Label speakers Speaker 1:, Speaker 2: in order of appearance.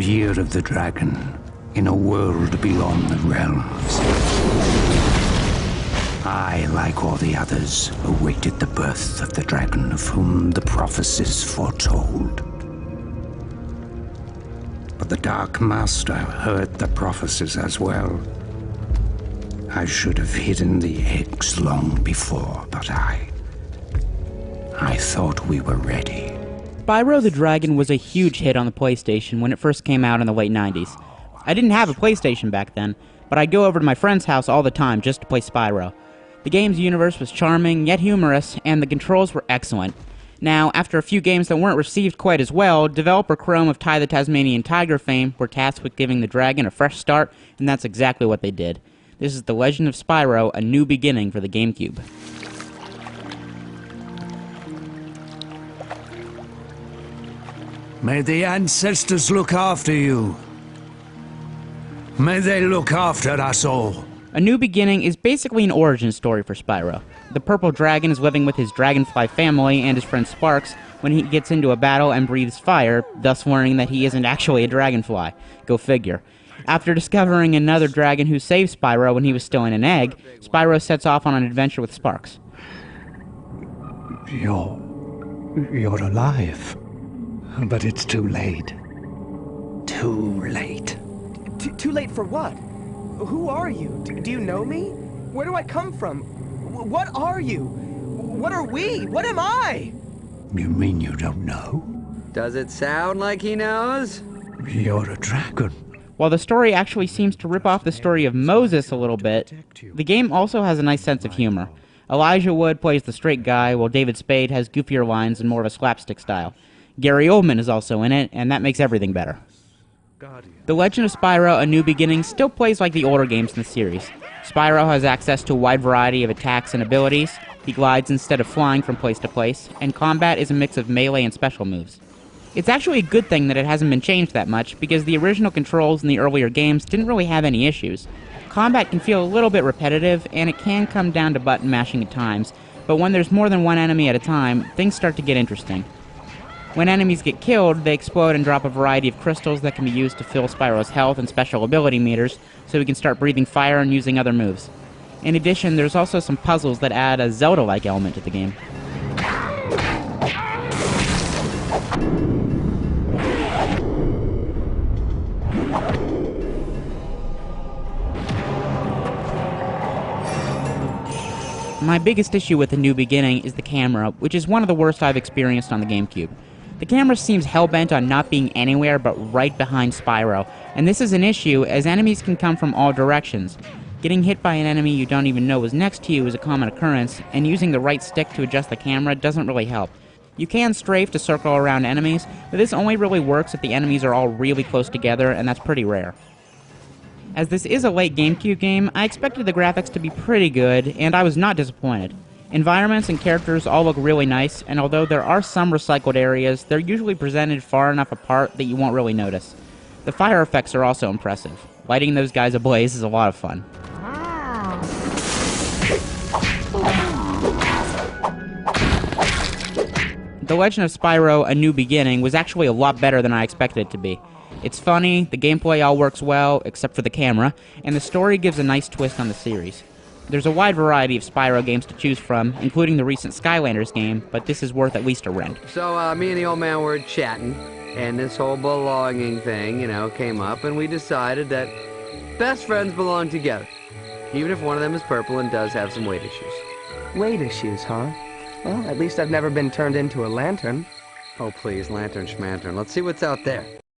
Speaker 1: the year of the dragon, in a world beyond the realms. I, like all the others, awaited the birth of the dragon of whom the prophecies foretold. But the Dark Master heard the prophecies as well. I should have hidden the eggs long before, but I thought we were ready.
Speaker 2: Spyro the Dragon was a huge hit on the PlayStation when it first came out in the late 90s. I didn't have a PlayStation back then, but I'd go over to my friend's house all the time just to play Spyro. The game's universe was charming, yet humorous, and the controls were excellent. Now, after a few games that weren't received quite as well, developer Chrome of Ty the Tasmanian Tiger fame were tasked with giving the dragon a fresh start, and that's exactly what they did. This is The Legend of Spyro, A New Beginning for the GameCube.
Speaker 1: May the ancestors look after you. May they look after us all.
Speaker 2: A New Beginning is basically an origin story for Spyro. The purple dragon is living with his dragonfly family and his friend Sparks when he gets into a battle and breathes fire, thus learning that he isn't actually a dragonfly. Go figure. After discovering another dragon who saved Spyro when he was still in an egg, Spyro sets off on an adventure with Sparks.
Speaker 1: You're alive. But it's too late. Too late.
Speaker 3: Too late for what? Who are you? Do you know me? Where do I come from? What are you? What are we? What am I?
Speaker 1: You mean you don't know?
Speaker 4: Does it sound like he knows?
Speaker 1: You're a dragon.
Speaker 2: While the story actually seems to rip off the story of Moses a little bit, the game also has a nice sense of humor. Elijah Wood plays the straight guy, while David Spade has goofier lines and more of a slapstick style. Gary Oldman is also in it, and that makes everything better. The Legend of Spyro: A New Beginning still plays like the older games in the series. Spyro has access to a wide variety of attacks and abilities, he glides instead of flying from place to place, and combat is a mix of melee and special moves. It's actually a good thing that it hasn't been changed that much, because the original controls in the earlier games didn't really have any issues. Combat can feel a little bit repetitive, and it can come down to button mashing at times, but when there's more than one enemy at a time, things start to get interesting. When enemies get killed, they explode and drop a variety of crystals that can be used to fill Spyro's health and special ability meters, so he can start breathing fire and using other moves. In addition, there's also some puzzles that add a Zelda-like element to the game. My biggest issue with A New Beginning is the camera, which is one of the worst I've experienced on the GameCube. The camera seems hell-bent on not being anywhere but right behind Spyro, and this is an issue as enemies can come from all directions. Getting hit by an enemy you don't even know is next to you is a common occurrence, and using the right stick to adjust the camera doesn't really help. You can strafe to circle around enemies, but this only really works if the enemies are all really close together, and that's pretty rare. As this is a late GameCube game, I expected the graphics to be pretty good, and I was not disappointed. Environments and characters all look really nice, and although there are some recycled areas, they're usually presented far enough apart that you won't really notice. The fire effects are also impressive. Lighting those guys ablaze is a lot of fun. The Legend of Spyro: A New Beginning was actually a lot better than I expected it to be. It's funny, the gameplay all works well, except for the camera, and the story gives a nice twist on the series. There's a wide variety of Spyro games to choose from, including the recent Skylanders game, but this is worth at least a rent.
Speaker 4: So, me and the old man were chatting, and this whole belonging thing, came up, and we decided that best friends belong together, even if one of them is purple and does have some weight issues.
Speaker 3: Weight issues, huh? Well, at least I've never been turned into a lantern.
Speaker 4: Oh, please, lantern schmantern. Let's see what's out there.